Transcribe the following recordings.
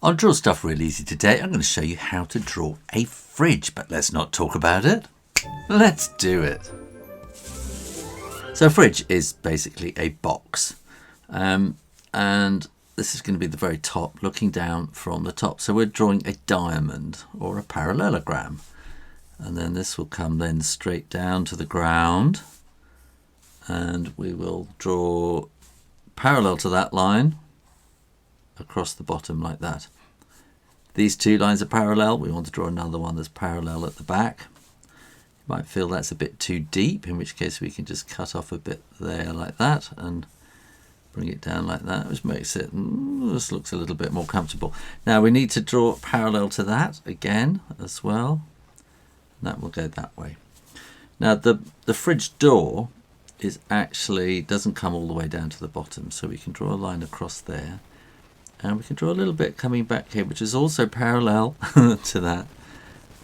On Draw Stuff Real Easy today, I'm going to show you how to draw a fridge, but let's not talk about it. Let's do it. So a fridge is basically a box, and this is going to be the very top, looking down from the top. So we're drawing a diamond or a parallelogram, and then this will come then straight down to the ground, and we will draw parallel to that line across the bottom like that. These two lines are parallel. We want to draw another one that's parallel at the back. You might feel that's a bit too deep, in which case we can just cut off a bit there like that and bring it down like that, which makes it, this looks a little bit more comfortable. Now we need to draw parallel to that again as well. And that will go that way. Now the fridge door is actually doesn't come all the way down to the bottom, so we can draw a line across there. And we can draw a little bit coming back here, which is also parallel to that.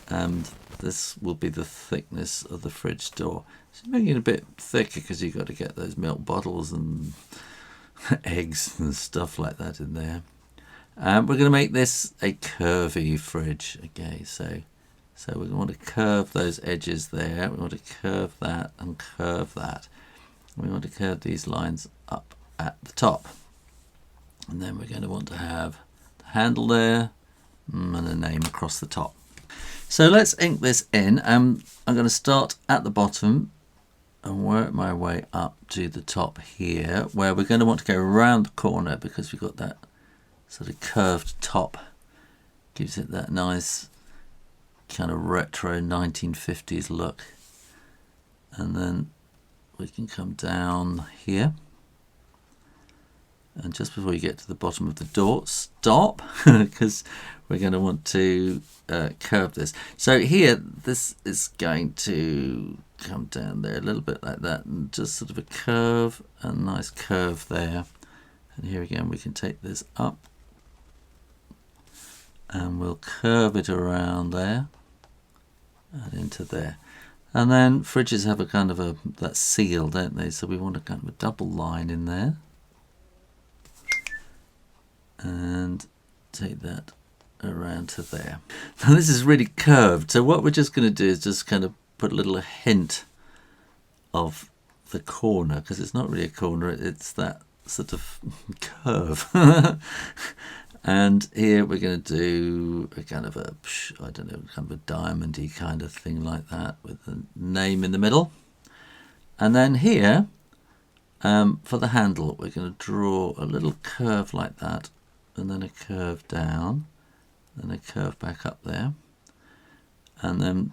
And this will be the thickness of the fridge door. So making it a bit thicker because you've got to get those milk bottles and eggs and stuff like that in there. We're going to make this a curvy fridge. Okay, so we want to curve those edges there. We want to curve that and curve that. We want to curve these lines up at the top. And then we're going to want to have the handle there and a name across the top. So let's ink this in. I'm going to start at the bottom and work my way up to the top here, where we're going to want to go around the corner because we've got that sort of curved top. Gives it that nice kind of retro 1950s look. And then we can come down here. And just before you get to the bottom of the door, stop, because we're going to want to curve this. So here, this is going to come down there a little bit like that, and just sort of a curve, a nice curve there. And here again, we can take this up, and we'll curve it around there, and into there. And then fridges have a kind of that seal, don't they? So we want a kind of a double line in there. And take that around to there. Now this is really curved, so what we're just going to do is just kind of put a little hint of the corner, because it's not really a corner, it's that sort of curve. And here we're going to do a kind of a, I don't know, kind of a diamond-y kind of thing like that with the name in the middle. And then here, for the handle, we're going to draw a little curve like that, and then a curve down, then a curve back up there, and then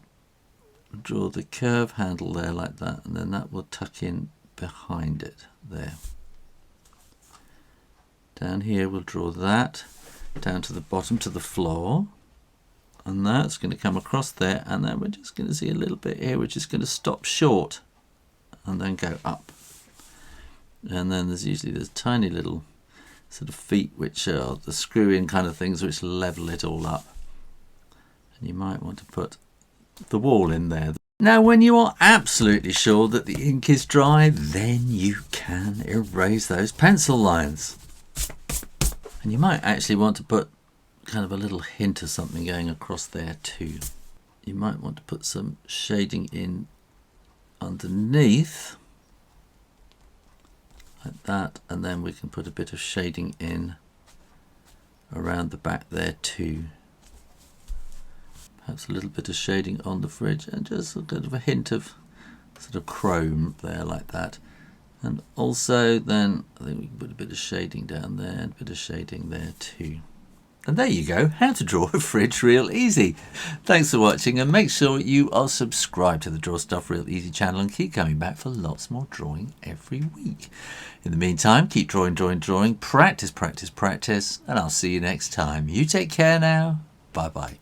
draw the curve handle there like that, and then that will tuck in behind it there. Down here we'll draw that down to the bottom to the floor, and that's going to come across there, and then we're just going to see a little bit here which is going to stop short and then go up. And then there's usually this tiny little sort of feet which are the screw-in kind of things which level it all up. And you might want to put the wall in there. Now when you are absolutely sure that the ink is dry, then you can erase those pencil lines. And you might actually want to put kind of a little hint of something going across there too. You might want to put some shading in underneath like that, and then we can put a bit of shading in around the back there too. Perhaps a little bit of shading on the fridge, and just a bit of a hint of sort of chrome there like that. And also then I think we can put a bit of shading down there and a bit of shading there too. And there you go, how to draw a fridge real easy. Thanks for watching, and make sure you are subscribed to the Draw Stuff Real Easy channel and keep coming back for lots more drawing every week. In the meantime, keep drawing, practice, and I'll see you next time. You take care now. Bye-bye.